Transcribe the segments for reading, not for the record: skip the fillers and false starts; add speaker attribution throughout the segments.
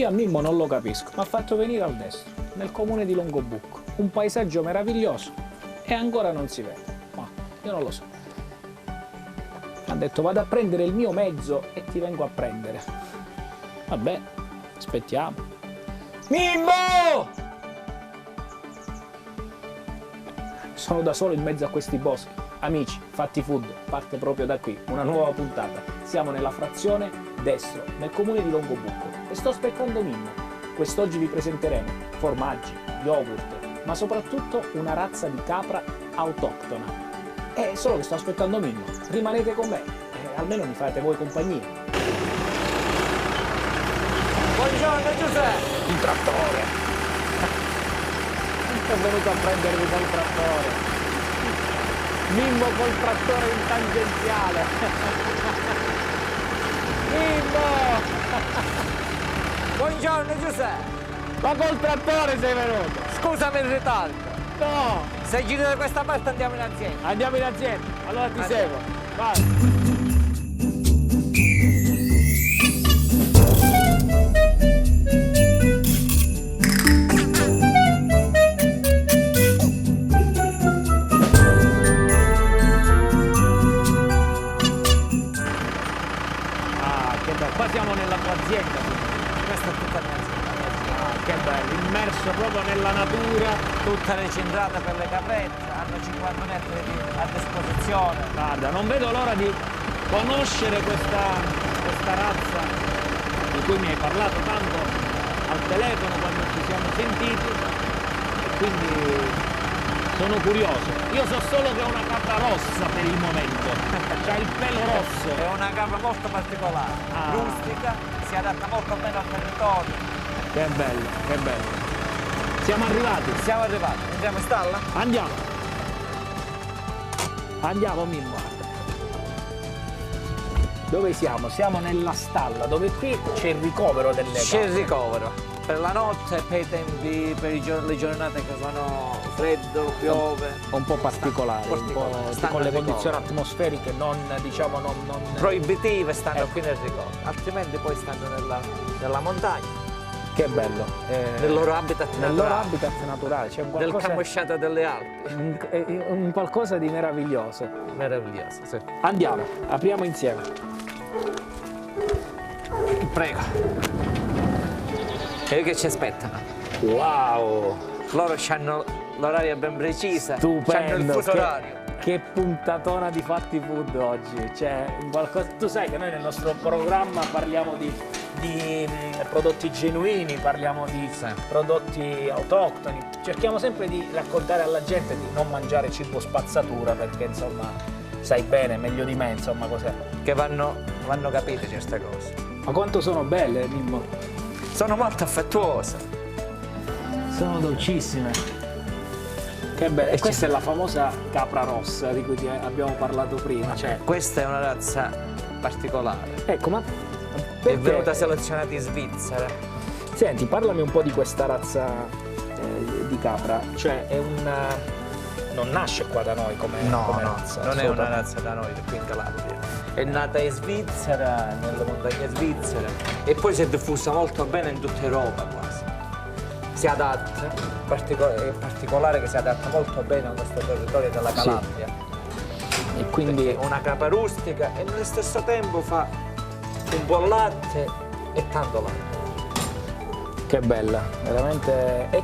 Speaker 1: Io a Mimmo non lo capisco, mi ha fatto venire al destro, nel comune di Longobucco, un paesaggio meraviglioso e ancora non si vede. Ma io non lo so. Ha detto vado a prendere il mio mezzo e ti vengo a prendere. Vabbè, aspettiamo. Mimmo! Sono da solo in mezzo a questi boschi. Amici, Fatti Food parte proprio da qui, una nuova puntata. Siamo nella frazione Destro, nel comune di Longobucco e sto aspettando Mimmo. Quest'oggi vi presenteremo formaggi, yogurt, ma soprattutto una razza di capra autoctona. È solo che sto aspettando Mimmo. Rimanete con me, almeno mi fate voi compagnia.
Speaker 2: Buongiorno Giuseppe!
Speaker 1: Il trattore! È venuto a prendermi col trattore. Mimmo col trattore in tangenziale. Mimmo!
Speaker 2: Buongiorno Giuseppe!
Speaker 1: Ma col trattore sei venuto?
Speaker 2: Scusami il ritardo.
Speaker 1: No!
Speaker 2: Se giri da questa parte andiamo in azienda.
Speaker 1: Andiamo in azienda, allora ti
Speaker 2: Andiamo.
Speaker 1: seguo. Vai! Qua siamo nella tua azienda,
Speaker 2: Questa è tutta mia azienda.
Speaker 1: che bello, immerso proprio nella natura.
Speaker 2: Tutta recentrata per le caprette, hanno 50 metri a disposizione.
Speaker 1: Guarda, non vedo l'ora di conoscere questa razza di cui mi hai parlato tanto al telefono quando ci siamo sentiti e quindi sono curioso. Io so solo che è una capra rossa per il momento, c'ha il pelo rosso.
Speaker 2: È una capra molto particolare, rustica, si adatta molto bene al territorio.
Speaker 1: Che bello, che bello. Siamo arrivati.
Speaker 2: Siamo arrivati, andiamo in stalla?
Speaker 1: Andiamo. Andiamo Mimmo. Dove siamo? Siamo nella stalla, dove qui c'è il ricovero delle
Speaker 2: C'è il
Speaker 1: capre.
Speaker 2: ricovero. Per la notte, per i tempi, per le giornate che sono freddo, piove.
Speaker 1: Un po' particolare, un po'
Speaker 2: Stanno
Speaker 1: con le
Speaker 2: al ricovero.
Speaker 1: condizioni atmosferiche non, diciamo, non...
Speaker 2: Proibitive stanno
Speaker 1: Ecco.
Speaker 2: qui nel ricovero, altrimenti poi stanno nella montagna,
Speaker 1: Che bello.
Speaker 2: nel loro habitat
Speaker 1: Nel
Speaker 2: naturale,
Speaker 1: loro habitat naturale, c'è un
Speaker 2: del
Speaker 1: qualcosa,
Speaker 2: camosciato delle Alpi.
Speaker 1: un qualcosa di meraviglioso.
Speaker 2: Meraviglioso, sì.
Speaker 1: Andiamo, apriamo insieme.
Speaker 2: Prego. E che ci aspettano?
Speaker 1: Wow!
Speaker 2: Loro hanno l'orario ben preciso,
Speaker 1: Stupendo!
Speaker 2: hanno il fuso orario.
Speaker 1: Che puntatona di Fatti Food oggi, cioè qualcosa, tu sai che noi nel nostro programma parliamo di prodotti genuini, parliamo di prodotti autoctoni, cerchiamo sempre di raccontare alla gente di non mangiare cibo spazzatura perché insomma sai bene, meglio di me insomma cos'è.
Speaker 2: Che vanno capite certe cose.
Speaker 1: Ma quanto sono belle Mimmo,
Speaker 2: Sono molto affettuose.
Speaker 1: sono dolcissime. Che belle, e questa è la famosa capra rossa di cui abbiamo parlato prima, cioè.
Speaker 2: Questa è una razza particolare.
Speaker 1: Ecco, ma
Speaker 2: È
Speaker 1: perché?
Speaker 2: venuta selezionata in Svizzera.
Speaker 1: Senti, parlami un po' di questa razza di capra, cioè è non nasce qua da noi come razza.
Speaker 2: non è una razza da noi qui in Calabria. È nata in Svizzera, nelle montagne svizzere, e poi si è diffusa molto bene in tutta Europa quasi. Si adatta, è particolare che si adatta molto bene al nostro territorio della Calabria.
Speaker 1: E quindi
Speaker 2: È una capra rustica e nello stesso tempo fa un buon latte e tanto latte.
Speaker 1: che bella, veramente. E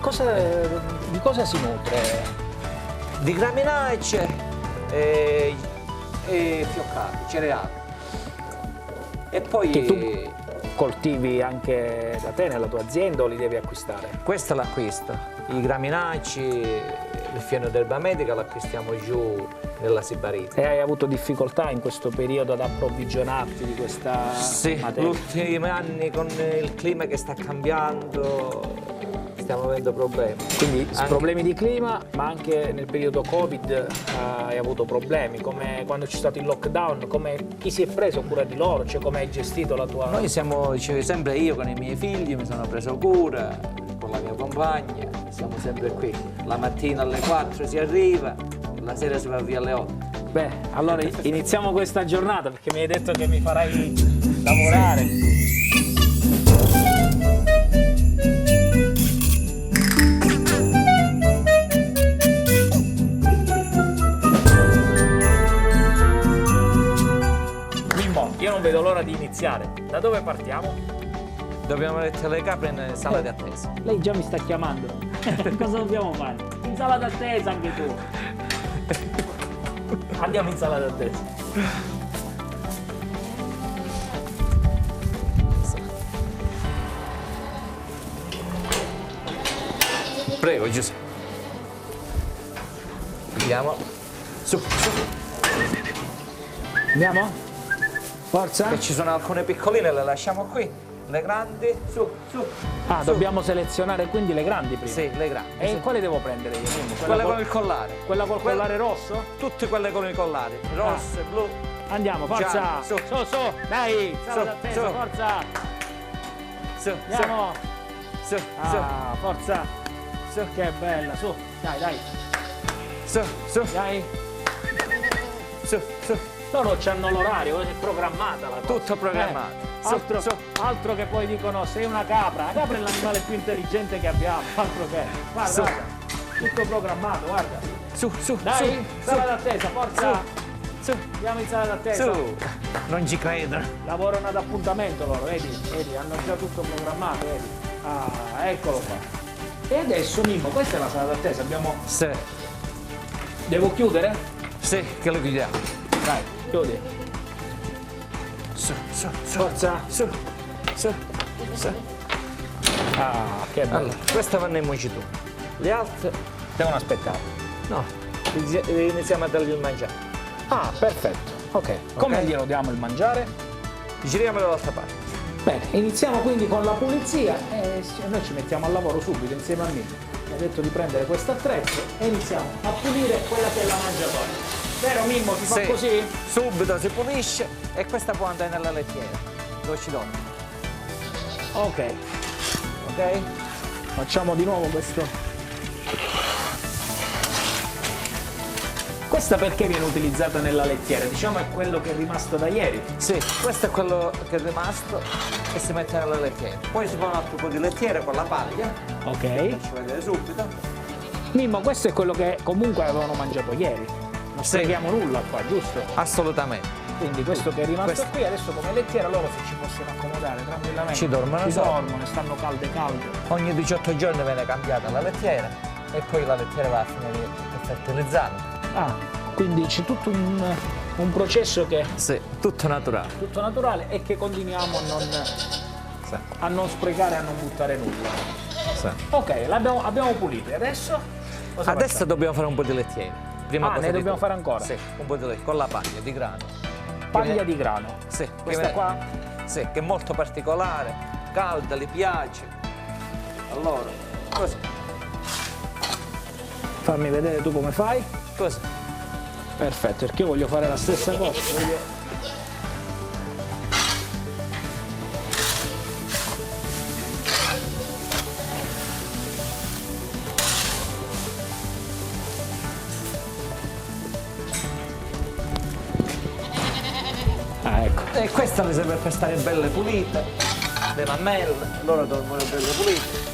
Speaker 1: di cosa si nutre?
Speaker 2: Di graminacee e fioccati, cereali. E poi
Speaker 1: Che tu coltivi anche da te nella tua azienda o li devi acquistare?
Speaker 2: questo l'acquisto. I graminacei, il fieno d'erba medica l'acquistiamo giù nella Sibarita.
Speaker 1: E hai avuto difficoltà in questo periodo ad approvvigionarti di questa
Speaker 2: Sì, gli
Speaker 1: materia?
Speaker 2: ultimi anni con il clima che sta cambiando stiamo avendo problemi.
Speaker 1: Quindi
Speaker 2: Anche-
Speaker 1: problemi di clima, ma anche nel periodo Covid hai avuto problemi, come quando c'è stato il lockdown, chi si è preso cura di loro, cioè come hai gestito la tua...
Speaker 2: Noi siamo, sempre io con i miei figli, mi sono preso cura, con la mia compagna, siamo sempre qui. La mattina alle 4 si arriva, la sera si va via alle 8.
Speaker 1: Beh, allora iniziamo questa giornata perché mi hai detto che mi farai lavorare. l'ora di iniziare. Da dove partiamo?
Speaker 2: Dobbiamo mettere le capre in sala di attesa.
Speaker 1: Lei già mi sta chiamando. Cosa dobbiamo fare? In sala d'attesa anche tu. Andiamo in sala d'attesa.
Speaker 2: Prego, Giuseppe. Andiamo. Su, su.
Speaker 1: Andiamo? Forza?
Speaker 2: Che ci sono alcune piccoline, le lasciamo qui. Le grandi, su, su.
Speaker 1: Ah,
Speaker 2: su.
Speaker 1: dobbiamo selezionare quindi le grandi prima.
Speaker 2: Sì, le grandi.
Speaker 1: E
Speaker 2: sì.
Speaker 1: quale devo prendere io? Mimmo?
Speaker 2: Quelle con il collare.
Speaker 1: Quella col collare rosso?
Speaker 2: Tutte quelle con i collari. Rosse, blu.
Speaker 1: Andiamo, forza!
Speaker 2: Giallo, su.
Speaker 1: Su, dai! Sala
Speaker 2: Su,
Speaker 1: d'attesa,
Speaker 2: su.
Speaker 1: forza!
Speaker 2: Su,
Speaker 1: Andiamo!
Speaker 2: su, su,
Speaker 1: Ah, forza!
Speaker 2: su,
Speaker 1: Che bella, su! Dai, dai!
Speaker 2: su, su,
Speaker 1: Dai!
Speaker 2: su, su.
Speaker 1: Loro c'hanno l'orario, è programmata la cosa.
Speaker 2: Tutto programmato. Su,
Speaker 1: Altro,
Speaker 2: su.
Speaker 1: altro che poi dicono sei una capra. La capra è l'animale più intelligente che abbiamo, altro che. Guarda,
Speaker 2: Su.
Speaker 1: guarda. Tutto programmato, guarda.
Speaker 2: Su, su,
Speaker 1: Dai,
Speaker 2: su,
Speaker 1: sala
Speaker 2: su,
Speaker 1: d'attesa, forza!
Speaker 2: su,
Speaker 1: Andiamo in sala d'attesa.
Speaker 2: su. Non ci credo.
Speaker 1: Lavorano ad appuntamento loro, vedi? Vedi, hanno già tutto programmato, vedi? Ah, eccolo qua. E adesso Mimmo, questa è la sala d'attesa, abbiamo.
Speaker 2: Sì,
Speaker 1: Devo chiudere?
Speaker 2: sì, che lo chiudiamo.
Speaker 1: Dai, chiudi.
Speaker 2: Su, su, su,
Speaker 1: Forza.
Speaker 2: su, su, su.
Speaker 1: Ah, che bello.
Speaker 2: Allora, questa vanno in moci tu. Le altre,
Speaker 1: Devono aspettare.
Speaker 2: no. Iniziamo a dargli il mangiare.
Speaker 1: Ah, perfetto. Ok. Come glielo diamo il mangiare?
Speaker 2: Giriamo dall'altra parte.
Speaker 1: Bene, iniziamo quindi con la pulizia e noi ci mettiamo al lavoro subito insieme a Mimmo. Mi ha detto di prendere questo attrezzo e iniziamo a pulire quella che è la mangiatoia. Vero Mimmo, si fa
Speaker 2: Sì.
Speaker 1: così?
Speaker 2: Subito si pulisce e questa può andare nella lettiera dove ci dorme.
Speaker 1: Ok.
Speaker 2: Ok?
Speaker 1: Facciamo di nuovo questo. Questa perché viene utilizzata nella lettiera? Diciamo è quello che è rimasto da ieri.
Speaker 2: Sì, questo è quello che è rimasto e si mette nella lettiera. Poi si fa un altro po' di lettiera con la paglia,
Speaker 1: Ok.
Speaker 2: faccio vedere subito.
Speaker 1: Mimmo, questo è quello che comunque avevano mangiato ieri. Non
Speaker 2: Sì.
Speaker 1: sprechiamo nulla qua, giusto?
Speaker 2: Assolutamente.
Speaker 1: Quindi questo che è rimasto
Speaker 2: Questo.
Speaker 1: qui, adesso come lettiera loro si ci possono accomodare tranquillamente.
Speaker 2: Ci dormono
Speaker 1: Ci
Speaker 2: sopra.
Speaker 1: dormono, stanno calde.
Speaker 2: Ogni 18 giorni viene cambiata la lettiera e poi la lettiera va a finire fertilizzante.
Speaker 1: Ah, quindi c'è tutto un processo che è
Speaker 2: Sì, tutto naturale.
Speaker 1: tutto naturale e che continuiamo
Speaker 2: Sì.
Speaker 1: a non sprecare e a non buttare nulla.
Speaker 2: Sì.
Speaker 1: Ok, abbiamo pulito. E adesso? Cosa
Speaker 2: Adesso
Speaker 1: facciamo?
Speaker 2: dobbiamo fare un po' di lettiera. Prima
Speaker 1: Ah,
Speaker 2: cosa
Speaker 1: ne
Speaker 2: di
Speaker 1: dobbiamo
Speaker 2: tutto.
Speaker 1: fare ancora?
Speaker 2: Sì, un po' di lettiera con la paglia di grano.
Speaker 1: Paglia di grano.
Speaker 2: Sì,
Speaker 1: Questa qua?
Speaker 2: Sì, che è molto particolare, calda, le piace. Allora, così,
Speaker 1: Fammi vedere tu come fai.
Speaker 2: così.
Speaker 1: Perfetto, perché io voglio fare la stessa cosa. Ah, ecco.
Speaker 2: E questa le serve per stare belle pulite, le mammelle, loro dormono belle pulite.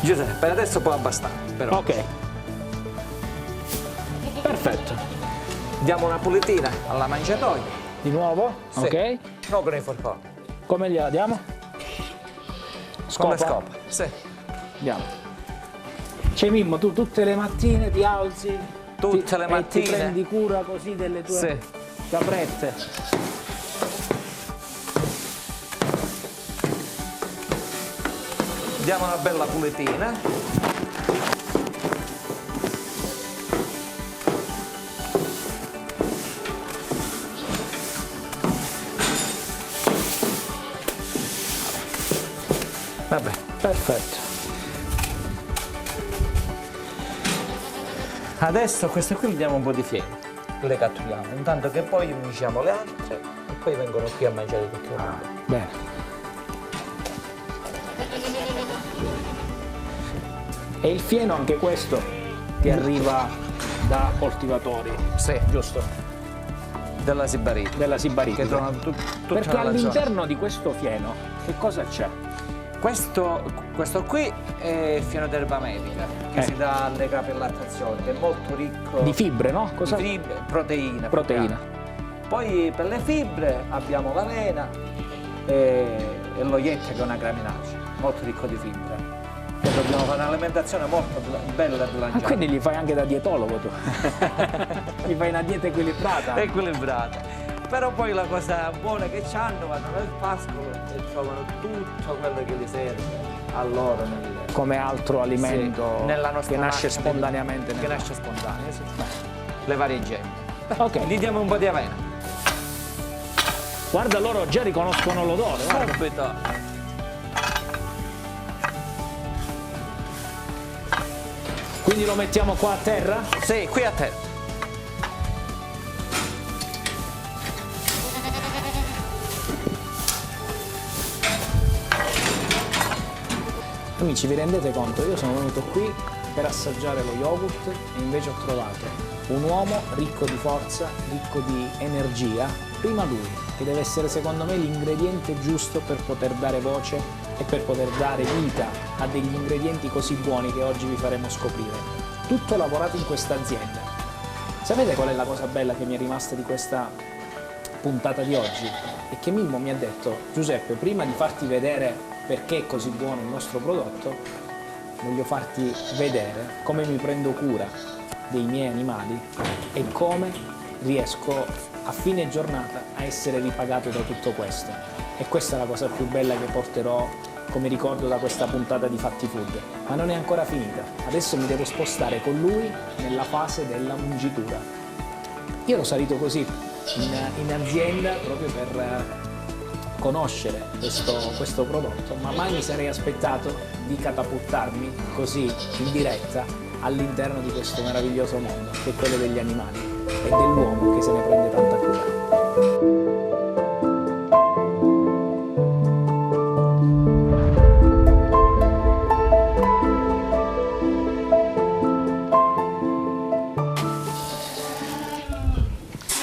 Speaker 2: Giuseppe, per adesso può abbastanza, però.
Speaker 1: Ok. Perfetto.
Speaker 2: Diamo una pulitina alla mangiatoia.
Speaker 1: Di nuovo?
Speaker 2: Sì.
Speaker 1: Ok.
Speaker 2: No, con i forconi.
Speaker 1: Come gliela diamo?
Speaker 2: Con le scopa. Sì.
Speaker 1: Andiamo. Cioè Mimmo, tu tutte le mattine ti alzi
Speaker 2: Tutte le
Speaker 1: e ti
Speaker 2: mattine.
Speaker 1: prendi cura così delle tue
Speaker 2: Sì.
Speaker 1: caprette.
Speaker 2: Diamo una bella pulitina. Vabbè,
Speaker 1: Perfetto.
Speaker 2: adesso queste qui gli diamo un po' di fieno. Le catturiamo, intanto che poi unisciamo le altre e poi vengono qui a mangiare tutte le robe.
Speaker 1: Bene. E il fieno anche questo ti arriva da coltivatori,
Speaker 2: Sì,
Speaker 1: giusto?
Speaker 2: della Sibarita.
Speaker 1: Della Sibaritica.
Speaker 2: Che trovano tutta
Speaker 1: Perché
Speaker 2: nella zona.
Speaker 1: all'interno di questo fieno che cosa c'è?
Speaker 2: Questo qui è fieno d'erba medica, che si dà alle capre in lattazione, che è molto ricco
Speaker 1: Di fibre, no?
Speaker 2: di fibre, proteine.
Speaker 1: Proteina.
Speaker 2: Poi per le fibre abbiamo l'avena e lo iette, che è una graminacea, molto ricco di fibre. E dobbiamo fare un'alimentazione molto bella e bilanciata.
Speaker 1: Quindi li fai anche da dietologo tu. Gli fai una dieta equilibrata.
Speaker 2: Equilibrata. Però poi la cosa buona che hanno, vanno nel pascolo e trovano tutto quello che gli serve a loro
Speaker 1: Come altro alimento
Speaker 2: nella nostra
Speaker 1: che nasce
Speaker 2: macchina,
Speaker 1: spontaneamente.
Speaker 2: che nasce spontaneo, sì. Le varie gemme.
Speaker 1: Ok.
Speaker 2: Gli diamo un po' di avena.
Speaker 1: Guarda, loro già riconoscono l'odore. Guarda.
Speaker 2: Subito.
Speaker 1: Quindi lo mettiamo qua a terra?
Speaker 2: Sì, qui a terra.
Speaker 1: Amici, vi rendete conto? Io sono venuto qui per assaggiare lo yogurt e invece ho trovato un uomo ricco di forza, ricco di energia, prima lui, che deve essere secondo me l'ingrediente giusto per poter dare voce e per poter dare vita a degli ingredienti così buoni che oggi vi faremo scoprire. Tutto lavorato in questa azienda. Sapete qual è la cosa bella che mi è rimasta di questa puntata di oggi? È che Mimmo mi ha detto: Giuseppe, prima di farti vedere perché è così buono il nostro prodotto, voglio farti vedere come mi prendo cura dei miei animali e come riesco a fine giornata a essere ripagato da tutto questo. E questa è la cosa più bella che porterò come ricordo da questa puntata di Fatti Food. Ma non è ancora finita, adesso mi devo spostare con lui nella fase della mungitura. Io ero salito così in azienda proprio per conoscere questo prodotto, ma mai mi sarei aspettato di catapultarmi così in diretta all'interno di questo meraviglioso mondo che è quello degli animali e dell'uomo che se ne prende tanta cura.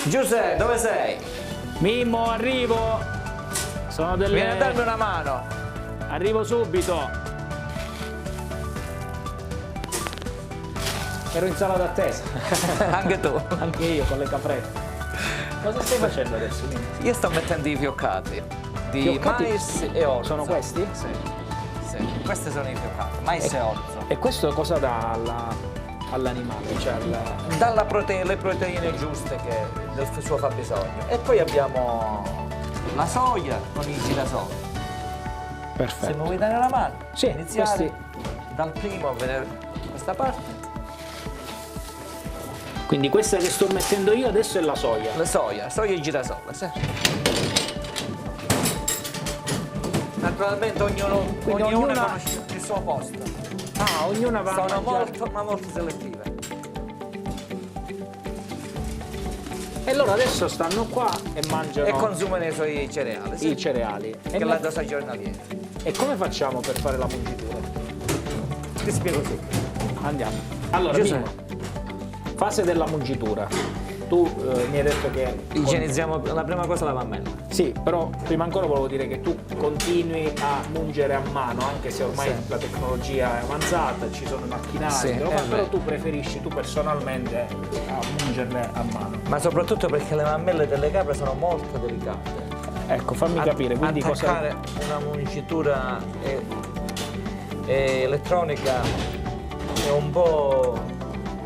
Speaker 2: Giuseppe, dove sei?
Speaker 1: Mimmo, arrivo! Sono delle...
Speaker 2: Vieni a darmi una mano.
Speaker 1: Arrivo subito! Ero in sala d'attesa.
Speaker 2: Anche tu.
Speaker 1: Anche io con le caprette. Cosa stai facendo adesso? Mimmo?
Speaker 2: Io sto mettendo i fioccati di
Speaker 1: Fioccati?
Speaker 2: mais e orzo.
Speaker 1: Sono questi?
Speaker 2: Sì. Sì. Questi sono i fioccati, mais e orzo.
Speaker 1: E questo cosa dà all'animale? Cioè
Speaker 2: Dalla le proteine giuste del suo fabbisogno. E poi abbiamo la soia con i girasoli. Se
Speaker 1: Perfetto.
Speaker 2: mi vuoi dare una mano,
Speaker 1: Sì,
Speaker 2: iniziare dal primo a vedere questa parte.
Speaker 1: Quindi questa che sto mettendo io adesso è la soia.
Speaker 2: La soia e girasole, sì. Naturalmente ognuno
Speaker 1: ognuna-
Speaker 2: conosce il suo posto.
Speaker 1: Ah, ognuna va a
Speaker 2: Sono
Speaker 1: mangiare.
Speaker 2: molto selettive.
Speaker 1: E loro adesso stanno qua e mangiano
Speaker 2: E consumano i suoi cereali, sì.
Speaker 1: i cereali.
Speaker 2: Che è la dosa giornaliera.
Speaker 1: E come facciamo per fare la mungitura?
Speaker 2: Ti spiego subito.
Speaker 1: Andiamo. Allora,
Speaker 2: Giuseppe.
Speaker 1: Mimmo, fase della mungitura. Tu mi hai detto che...
Speaker 2: Igienizziamo la prima cosa la mammella.
Speaker 1: Sì, però prima ancora volevo dire che tu continui a mungere a mano, anche se ormai
Speaker 2: Sì.
Speaker 1: la tecnologia è avanzata, ci sono i macchinari,
Speaker 2: Sì,
Speaker 1: che lo
Speaker 2: è
Speaker 1: fanno, però
Speaker 2: vero.
Speaker 1: tu preferisci, tu personalmente, a mungerle a mano.
Speaker 2: Ma soprattutto perché le mammelle delle capre sono molto delicate.
Speaker 1: Ecco, fammi capire, quindi cosa...
Speaker 2: Attaccare una mungitura elettronica è un po'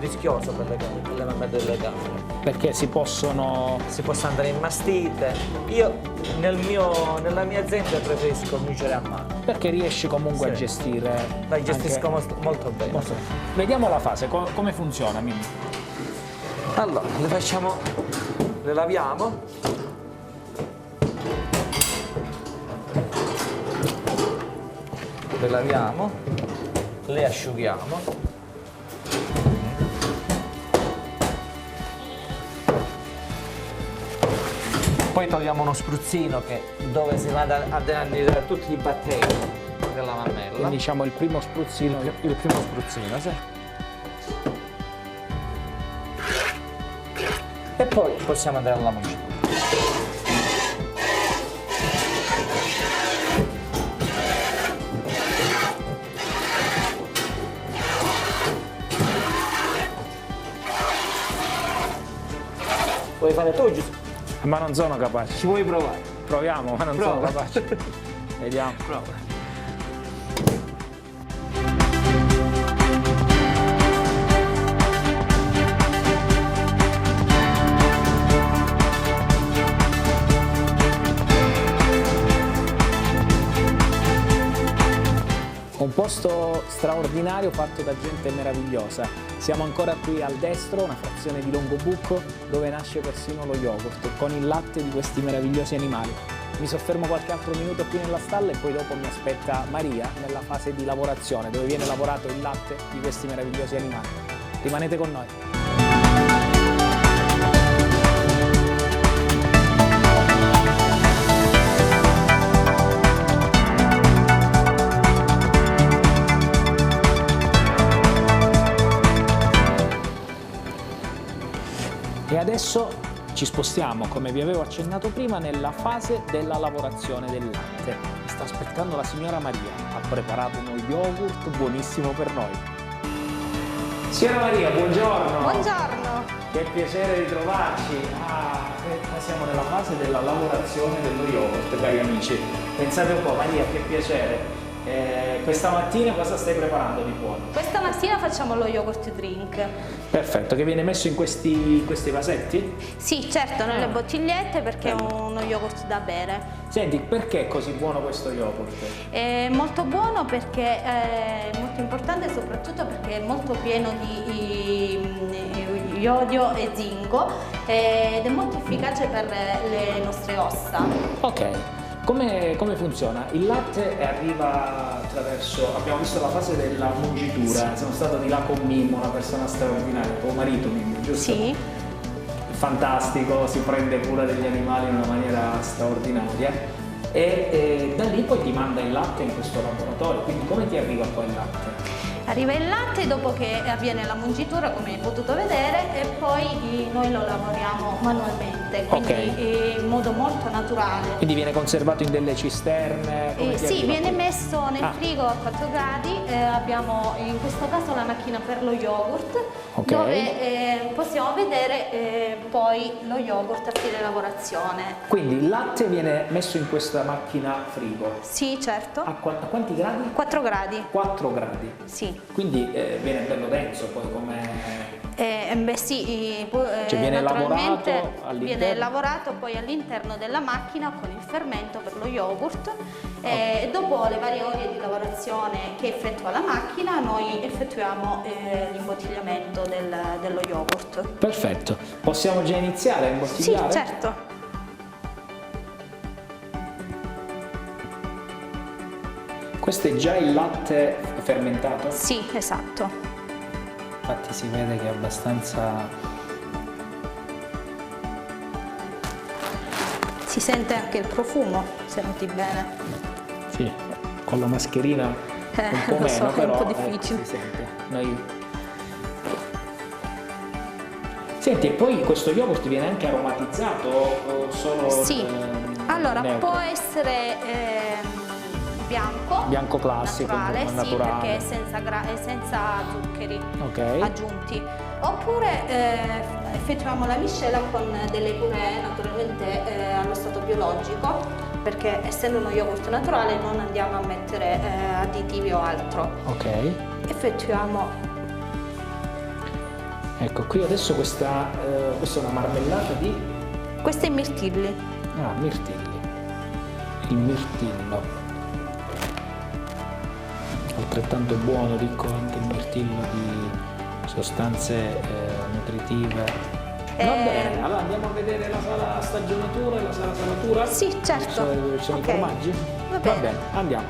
Speaker 2: rischioso per le mammelle delle capre.
Speaker 1: Perché si possono...
Speaker 2: Si possono andare in mastite. Io nella mia azienda preferisco mungere a mano.
Speaker 1: Perché riesci comunque
Speaker 2: Sì.
Speaker 1: a gestire...
Speaker 2: La gestisco
Speaker 1: anche-
Speaker 2: molto bene.
Speaker 1: molto- Vediamo la fase, come funziona, Mimmo?
Speaker 2: Allora, le laviamo. Le laviamo, le asciughiamo. Poi togliamo uno spruzzino dove si vada a denaturizzare tutti i batteri della mammella.
Speaker 1: Quindi diciamo il primo spruzzino...
Speaker 2: il primo spruzzino, sì. E poi possiamo andare alla mungitura. Puoi fare tu, Giuseppe?
Speaker 1: Ma non sono capace.
Speaker 2: Ci vuoi provare?
Speaker 1: Proviamo, ma non sono
Speaker 2: Prova.
Speaker 1: capace. Vediamo.
Speaker 2: Prova.
Speaker 1: Un posto straordinario fatto da gente meravigliosa. Siamo ancora qui al destro, una frazione di Longobucco, dove nasce persino lo yogurt, con il latte di questi meravigliosi animali. Mi soffermo qualche altro minuto qui nella stalla e poi dopo mi aspetta Maria nella fase di lavorazione, dove viene lavorato il latte di questi meravigliosi animali. Rimanete con noi. E adesso ci spostiamo, come vi avevo accennato prima, nella fase della lavorazione del latte. Mi sta aspettando la signora Maria, ha preparato uno yogurt buonissimo per noi. Signora Maria, buongiorno!
Speaker 3: Buongiorno!
Speaker 1: Che piacere ritrovarci! Siamo nella fase della lavorazione dello yogurt, cari amici. Pensate un po', Maria, che piacere! Questa mattina cosa stai preparando di buono?
Speaker 3: Questa mattina facciamo lo yogurt drink.
Speaker 1: Perfetto, che viene messo in questi vasetti?
Speaker 3: Sì, certo, nelle bottigliette perché è uno yogurt da bere.
Speaker 1: Senti, perché è così buono questo yogurt?
Speaker 3: È molto buono perché è molto importante, soprattutto perché è molto pieno di iodio e zinco ed è molto efficace per le nostre ossa.
Speaker 1: Ok. Come funziona? Il latte arriva attraverso, abbiamo visto la fase della mungitura, sono stato di là con Mimmo, una persona straordinaria, tuo marito Mimmo, giusto?
Speaker 3: Sì.
Speaker 1: Fantastico, si prende cura degli animali in una maniera straordinaria e da lì poi ti manda il latte in questo laboratorio, quindi come ti arriva poi il latte?
Speaker 3: Arriva il latte dopo che avviene la mungitura, come hai potuto vedere, e poi noi lo lavoriamo manualmente, quindi in modo molto naturale.
Speaker 1: Quindi viene conservato in delle cisterne?
Speaker 3: Sì, viene messo nel frigo a 4 gradi, abbiamo in questo caso la macchina per lo yogurt, dove possiamo vedere poi lo yogurt a fine lavorazione.
Speaker 1: Quindi il latte viene messo in questa macchina frigo?
Speaker 3: Sì, certo.
Speaker 1: A quanti gradi?
Speaker 3: 4 gradi.
Speaker 1: 4 gradi?
Speaker 3: Sì.
Speaker 1: Quindi viene bello denso poi come...
Speaker 3: Beh sì,
Speaker 1: cioè viene
Speaker 3: naturalmente
Speaker 1: lavorato all'interno?
Speaker 3: Viene lavorato poi all'interno della macchina con il fermento per lo yogurt e dopo le varie ore di lavorazione che effettua la macchina noi effettuiamo l'imbottigliamento dello yogurt.
Speaker 1: Perfetto, possiamo già iniziare a imbottigliare?
Speaker 3: Sì, certo.
Speaker 1: Questo è già il latte fermentato?
Speaker 3: Sì, esatto.
Speaker 1: Infatti si vede che è abbastanza...
Speaker 3: Si sente anche il profumo, se noti bene.
Speaker 1: Sì, con la mascherina un po'
Speaker 3: lo so,
Speaker 1: meno,
Speaker 3: è un
Speaker 1: però
Speaker 3: po' difficile.
Speaker 1: si sente. Senti, e poi questo yogurt viene anche aromatizzato o solo...
Speaker 3: Sì, allora
Speaker 1: neutro?
Speaker 3: può essere
Speaker 1: bianco classico,
Speaker 3: naturale,
Speaker 1: naturale.
Speaker 3: Sì, perché è senza zuccheri aggiunti. Oppure effettuiamo la miscela con delle cure naturalmente allo stato biologico, perché essendo uno yogurt naturale non andiamo a mettere additivi o altro.
Speaker 1: Ok.
Speaker 3: Effettuiamo.
Speaker 1: Ecco, qui adesso questa è una marmellata di...
Speaker 3: Questi mirtilli.
Speaker 1: Ah, mirtilli. Il mirtillo. Altrettanto buono, ricco anche il mirtillo di sostanze nutritive. Va bene, allora andiamo a vedere la sala stagionatura e la sala salatura?
Speaker 3: Sì, certo.
Speaker 1: Dove ci sono i formaggi?
Speaker 3: Va bene,
Speaker 1: andiamo.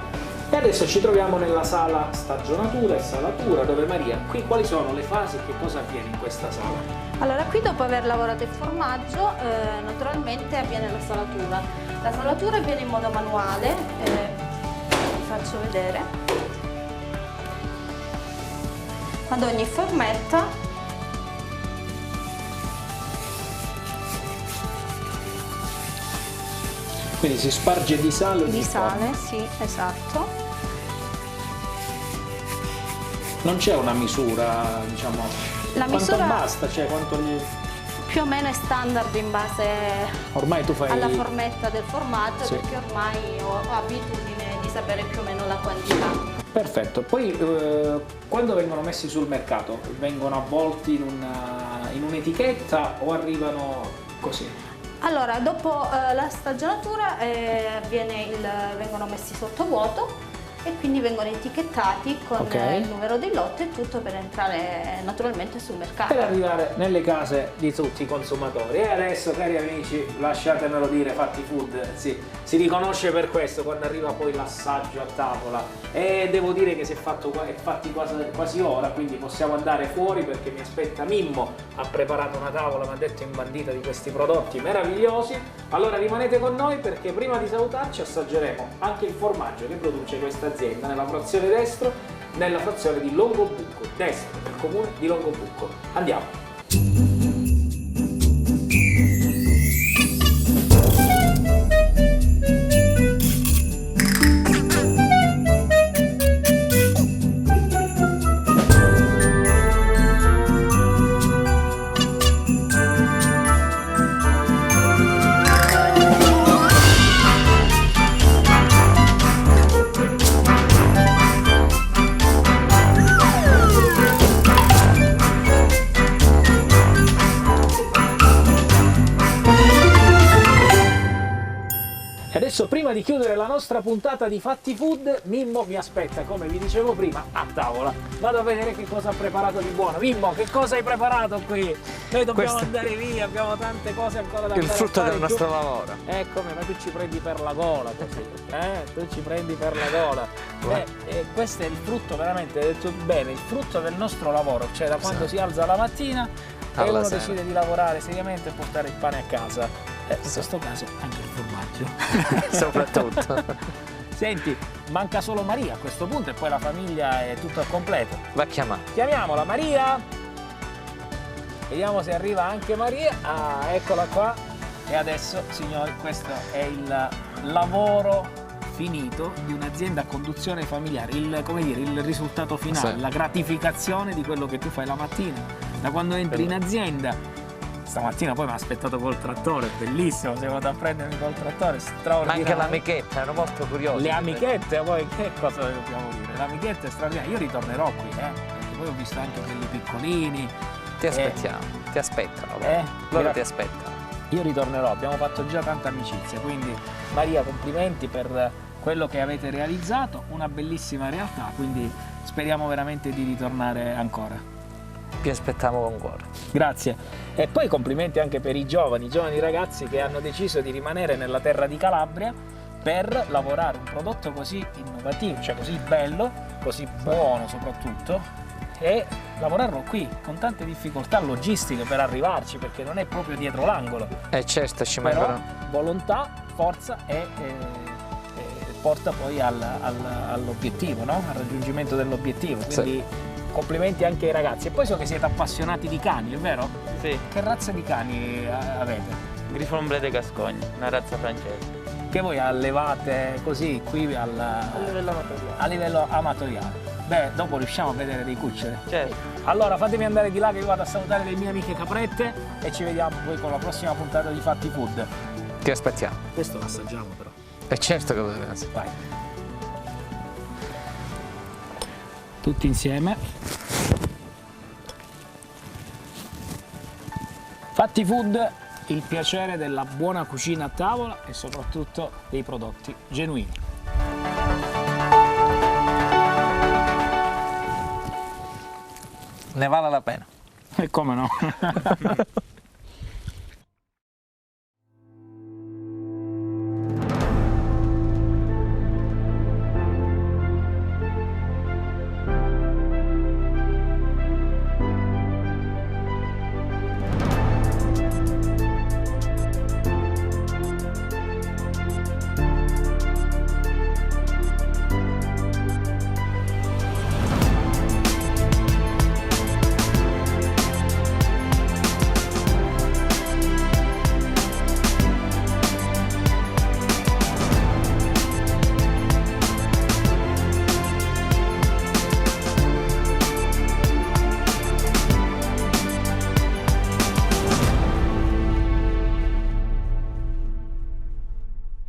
Speaker 1: E adesso ci troviamo nella sala stagionatura e salatura, dove Maria, qui quali sono le fasi e che cosa avviene in questa sala?
Speaker 3: Allora, qui dopo aver lavorato il formaggio, naturalmente avviene la salatura. La salatura avviene in modo manuale, vi faccio vedere. Ad ogni formetta
Speaker 1: Quindi si sparge di sale ogni
Speaker 3: di sale,
Speaker 1: forma.
Speaker 3: sì, esatto.
Speaker 1: Non c'è una misura, diciamo,
Speaker 3: La
Speaker 1: quanto
Speaker 3: misura-
Speaker 1: basta, cioè quanto gli...
Speaker 3: più o meno è standard in base
Speaker 1: Ormai tu fai...
Speaker 3: alla formetta del formaggio,
Speaker 1: Sì.
Speaker 3: perché ormai ho abitudine di sapere più o meno la quantità.
Speaker 1: Perfetto, poi quando vengono messi sul mercato, vengono avvolti in un'etichetta o arrivano così?
Speaker 3: Allora, dopo la stagionatura vengono messi sotto vuoto e quindi vengono etichettati con il numero di lotte e tutto per entrare naturalmente sul mercato.
Speaker 1: Per arrivare nelle case di tutti i consumatori. E adesso, cari amici, lasciatemelo dire, Fatti Food si riconosce per questo quando arriva poi l'assaggio a tavola. E devo dire che è fatti quasi ora, quindi possiamo andare fuori perché mi aspetta Mimmo. Ha preparato una tavola, mi ha detto imbandita di questi prodotti meravigliosi. Allora rimanete con noi perché prima di salutarci assaggeremo anche il formaggio che produce questa azienda nella frazione Destro, nella frazione di Longobucco, Destro, nel comune di Longobucco. Andiamo! Adesso, prima di chiudere la nostra puntata di Fatti Food, Mimmo mi aspetta, come vi dicevo prima, a tavola. Vado a vedere che cosa ha preparato di buono. Mimmo, che cosa hai preparato qui? Noi dobbiamo andare via, abbiamo tante cose ancora da fare.
Speaker 2: Il frutto del nostro lavoro.
Speaker 1: Come, ma tu ci prendi per la gola così, Tu ci prendi per la gola. Questo è il frutto, veramente, hai detto bene, il frutto del nostro lavoro, cioè da quando si alza la mattina e uno decide di lavorare seriamente e portare il pane a casa. In questo caso anche il formaggio.
Speaker 2: Soprattutto.
Speaker 1: Senti, manca solo Maria a questo punto e poi la famiglia è tutto al completo.
Speaker 2: Va a chiamare.
Speaker 1: Chiamiamola Maria. Vediamo se arriva anche Maria. Ah, eccola qua. E adesso, signori, questo è il lavoro finito di un'azienda a conduzione familiare, il risultato finale, la gratificazione di quello che tu fai la mattina. Da quando entri in azienda. Stamattina poi mi ha aspettato col trattore, bellissimo, sei venuto a prendermi col trattore, straordinario.
Speaker 2: Ma anche l'amichetta, ero molto curioso.
Speaker 1: Le amichette, poi che cosa dobbiamo dire? L'amichetta è straordinaria, io ritornerò qui, perché poi ho visto anche quelli piccolini.
Speaker 2: Ti aspettiamo, ti aspettano. Loro ti aspettano.
Speaker 1: Io ritornerò, abbiamo fatto già tanta amicizia, quindi Maria, complimenti per quello che avete realizzato, una bellissima realtà, quindi speriamo veramente di ritornare ancora.
Speaker 2: Ti aspettiamo con cuore.
Speaker 1: Grazie. E poi complimenti anche per i giovani ragazzi che hanno deciso di rimanere nella terra di Calabria per lavorare un prodotto così innovativo, cioè così bello, così buono soprattutto, e lavorarlo qui con tante difficoltà logistiche per arrivarci, perché non è proprio dietro l'angolo.
Speaker 2: Certo, ci
Speaker 1: però
Speaker 2: mancano.
Speaker 1: Volontà, forza e porta poi all'obiettivo, no? Al raggiungimento dell'obiettivo. Quindi complimenti anche ai ragazzi. E poi so che siete appassionati di cani, è vero?
Speaker 4: Sì.
Speaker 1: Che razza di cani avete?
Speaker 4: Griffon Bleu de Gascogne, una razza francese.
Speaker 1: Che voi allevate così qui
Speaker 4: A livello amatoriale.
Speaker 1: a livello amatoriale. Beh, dopo riusciamo a vedere dei cuccioli.
Speaker 4: Certo.
Speaker 1: Allora fatemi andare di là che io vado a salutare le mie amiche caprette e ci vediamo poi con la prossima puntata di Fatti Food.
Speaker 2: Ti aspettiamo.
Speaker 1: Questo lo assaggiamo però.
Speaker 2: E certo che lo devi fare.
Speaker 1: Vai. Tutti insieme. Fatti Food, il piacere della buona cucina a tavola e soprattutto dei prodotti genuini.
Speaker 2: Ne vale la pena.
Speaker 1: E come no?